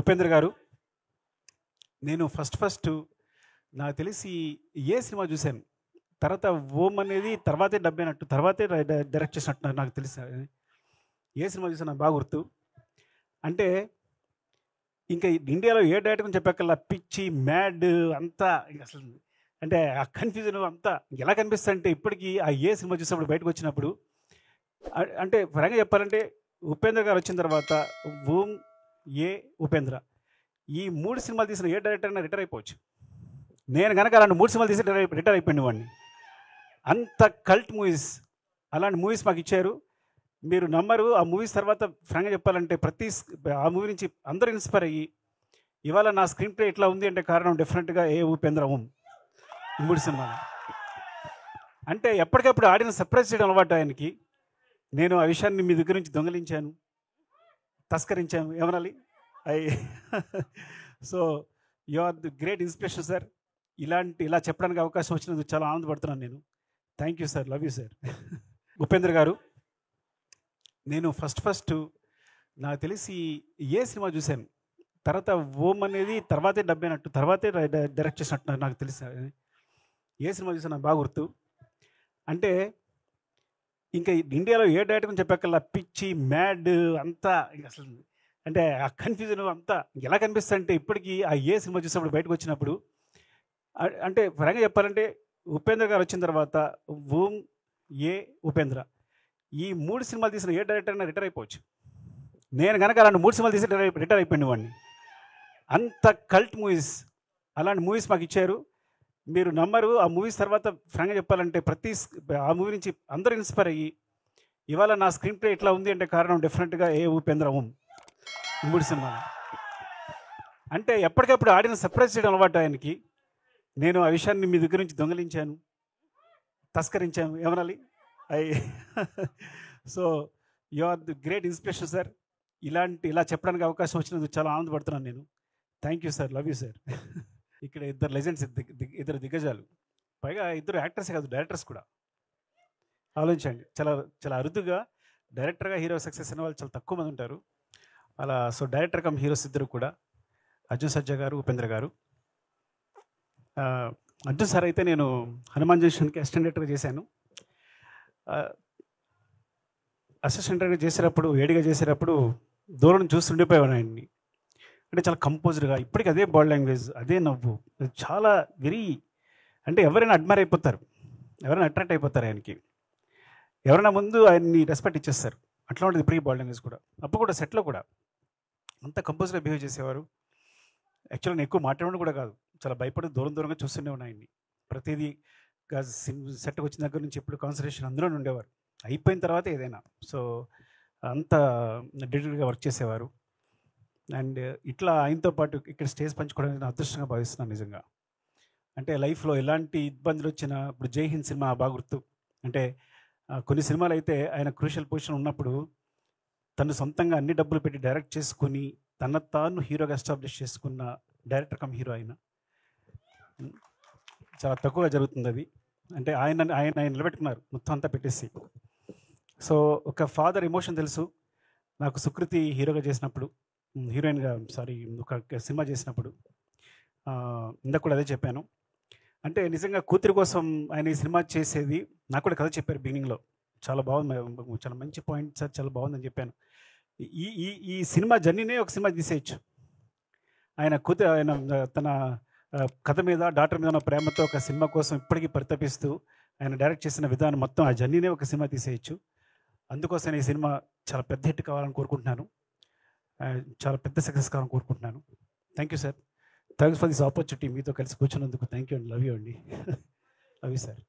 ఉపేంద్ర గారు, నేను ఫస్ట్ నాకు తెలిసి ఏ సినిమా చూశాను. తర్వాత ఓం అనేది తర్వాతే డబ్బైనట్టు, తర్వాతే డైరెక్ట్ చేసినట్టు నాకు తెలిసి ఏ సినిమా చూసాను నాకు బాగా గుర్తు. అంటే ఇంకా ఇండియాలో ఏ డైరెక్టర్ చెప్పక్కల్లా పిచ్చి మ్యాడ్ అంతా ఇంక అసలు అంటే ఆ కన్ఫ్యూజన్ అంతా ఎలా కనిపిస్తుంది అంటే ఇప్పటికీ ఆ ఏ సినిమా చూసినప్పుడు బయటకు వచ్చినప్పుడు అంటే పరంగా చెప్పాలంటే ఉపేంద్ర గారు వచ్చిన తర్వాత ఓం, ఏ, ఉపేంద్ర ఈ 3 సినిమాలు తీసిన ఏ డైరెక్టర్ అయినా రిటైర్ అయిపోవచ్చు. నేను కనుక అలాంటి 3 సినిమాలు తీసి రిటైర్ అయిపోయింది వాడిని. అంత కల్ట్ మూవీస్, అలాంటి మూవీస్ మాకు ఇచ్చారు. మీరు నమ్మరు, ఆ మూవీస్ తర్వాత ఫ్రాంక్గా చెప్పాలంటే ఆ మూవీ నుంచి అందరూ ఇన్స్పైర్ అయ్యి ఇవాళ నా స్క్రీన్ ప్లే ఇట్లా ఉంది అంటే కారణం డెఫినెట్గా ఏ ఉపేంద్ర ఓం 3 సినిమాలు. అంటే ఎప్పటికప్పుడు ఆడిన సర్ప్రైజ్ చేయడం అలవాటు ఆయనకి. నేను ఆ విషయాన్ని మీ దగ్గర నుంచి దొంగలించాను, తస్కరించాను ఏమనాలి. So you are the great inspiration sir. ఇలా చెప్పడానికి అవకాశం వచ్చినందుకు చాలా ఆనందపడుతున్నాను నేను. Thank you sir, love you sir. Upendra garu, నేను ఫస్ట్ నాకు తెలిసి ఏ సినిమా చూశాను. తర్వాత ఓం అనేది తర్వాతే డబ్బైనట్టు, తర్వాతే డైరెక్ట్ చేసినట్టు నాకు తెలిసి ఏ సినిమా చూసాను నాకు బాగా గుర్తు. అంటే ఇంకా ఇండియాలో ఏ డైరెక్టర్ చెప్పక్కల్లా పిచ్చి మ్యాడ్ అంతా ఇంక అసలు అంటే ఆ కన్ఫ్యూజన్ అంతా ఎలా కనిపిస్తుంది అంటే ఇప్పటికీ ఆ ఏ సినిమా చూసినప్పుడు బయటకు వచ్చినప్పుడు అంటే పరంగా చెప్పాలంటే ఉపేంద్ర గారు వచ్చిన తర్వాత ఓం, ఏ, ఉపేంద్ర ఈ 3 సినిమాలు తీసిన ఏ డైరెక్టర్ అయినా రిటైర్ అయిపోవచ్చు. నేను కనుక అలాంటి 3 సినిమాలు తీసి రిటైర్ అయిపోయింది వాడిని. అంత కల్ట్ మూవీస్, అలాంటి మూవీస్ మాకు ఇచ్చారు. మీరు నమ్మరు, ఆ మూవీస్ తర్వాత ఫ్రాంక్గా చెప్పాలంటే ఆ మూవీ నుంచి అందరూ ఇన్స్పైర్ అయ్యి ఇవాళ నా స్క్రీన్ ప్లే ఇట్లా ఉంది అంటే కారణం డెఫినెట్గా ఏ ఉపేంద్ర ఓం 3 సినిమాలు. అంటే ఎప్పటికప్పుడు ఆడిన సర్ప్రైజ్ చేయడం అలవాటు ఆయనకి. నేను ఆ విషయాన్ని మీ దగ్గర నుంచి దొంగలించాను, తస్కరించాను ఏమనాలి. So you are the great inspiration sir. ఇలా చెప్పడానికి అవకాశం వచ్చినందుకు చాలా ఆనందపడుతున్నాను నేను. Thank you sir, love you sir. ఇక్కడ ఇద్దరు లెజెండ్స్, ఇద్దరు దిగ్గజాలు, పైగా ఇద్దరు యాక్టర్సే కాదు డైరెక్టర్స్ కూడా. ఆలోచించండి, చాలా చాలా అరుదుగా డైరెక్టర్గా హీరో సక్సెస్ అయిన వాళ్ళు చాలా తక్కువ మంది ఉంటారు. అలా సో డైరెక్టర్ కమ్ హీరోస్ ఇద్దరు కూడా, అర్జున్ సర్జా గారు, ఉపేంద్ర గారు. అర్జున్ సార్ అయితే నేను హనుమాన్ జంక్షన్కి అసిస్టెంట్ డైరెక్టర్గా చేశాను. అసిస్టెంట్ డైరెక్టర్ చేసేటప్పుడు, ఏడిగా చేసేటప్పుడు దూరం నుంచి చూస్తుండిపోయాను ఆయన్ని. అంటే చాలా కంపోజ్డ్గా, ఇప్పటికీ అదే బాడీ లాంగ్వేజ్, అదే నవ్వు, చాలా అంటే ఎవరైనా అడ్మైర్ అయిపోతారు, ఎవరైనా అట్రాక్ట్ అయిపోతారు ఆయనకి. ఎవరైనా ముందు ఆయన్ని రెస్పెక్ట్ ఇచ్చేస్తారు. అట్లా ఉంటుంది ఇప్పటికీ బాడీ లాంగ్వేజ్ కూడా. అప్పుడు కూడా సెట్లో కూడా అంత కంపోజ్గా బిహేవ్ చేసేవారు. యాక్చువల్గా నేను ఎక్కువ మాట్లాడడం కూడా కాదు, చాలా భయపడి దూరంగా చూస్తూనే ఉన్నాయి ఆయన్ని. ప్రతిదీ సెట్కి వచ్చిన దగ్గర నుంచి ఎప్పుడు కాన్సన్ట్రేషన్ అందులోనే ఉండేవారు. అయిపోయిన తర్వాత ఏదైనా సో అంత డెడికేట్గా వర్క్ చేసేవారు. అండ్ ఇట్లా ఆయనతో పాటు ఇక్కడ స్టేజ్ పంచుకోవడం నేను అదృష్టంగా భావిస్తున్నాను నిజంగా. అంటే లైఫ్లో ఎలాంటి ఇబ్బందులు వచ్చినా, ఇప్పుడు జై హింద్ సినిమా బాగా గుర్తు. అంటే కొన్ని సినిమాలు అయితే ఆయన క్రూషియల్ పొజిషన్ ఉన్నప్పుడు తను సొంతంగా అన్ని డబ్బులు పెట్టి డైరెక్ట్ చేసుకుని తాను హీరోగా ఎస్టాబ్లిష్ చేసుకున్న డైరెక్టర్ కమ్ హీరో ఆయన. చాలా తక్కువగా జరుగుతుంది అది. అంటే ఆయన నిలబెట్టుకున్నారు మొత్తం అంతా పెట్టేసి. సో ఒక ఫాదర్ ఎమోషన్ తెలుసు నాకు. సుకృతి హీరోగా చేసినప్పుడు, హీరోయిన్గా ఒక సినిమా చేసినప్పుడు ఇందాక కూడా అదే చెప్పాను. అంటే నిజంగా కూతురి కోసం ఆయన ఈ సినిమా చేసేది నాకు కూడా కథ చెప్పారు బిగినింగ్లో. చాలా బాగుంది, చాలా మంచి పాయింట్ సార్, చాలా బాగుందని చెప్పాను. ఈ సినిమా జర్నీనే ఒక సినిమా తీసేయచ్చు. ఆయన తన కథ మీద, డాక్టర్ మీద ఉన్న ప్రేమతో ఒక సినిమా కోసం ఇప్పటికీ పరితపిస్తూ ఆయన డైరెక్ట్ చేసిన విధానం మొత్తం ఆ జర్నీనే ఒక సినిమా తీసేయచ్చు. అందుకోసం ఈ సినిమా చాలా పెద్ద హిట్ కావాలని కోరుకుంటున్నాను, చాలా పెద్ద సక్సెస్ కావాలని కోరుకుంటున్నాను. Thank you sir, thanks for this opportunity. మీతో కలిసి కూర్చున్నందుకు థ్యాంక్ యూ అండి, లవ్ యూ అండి. Love you sir.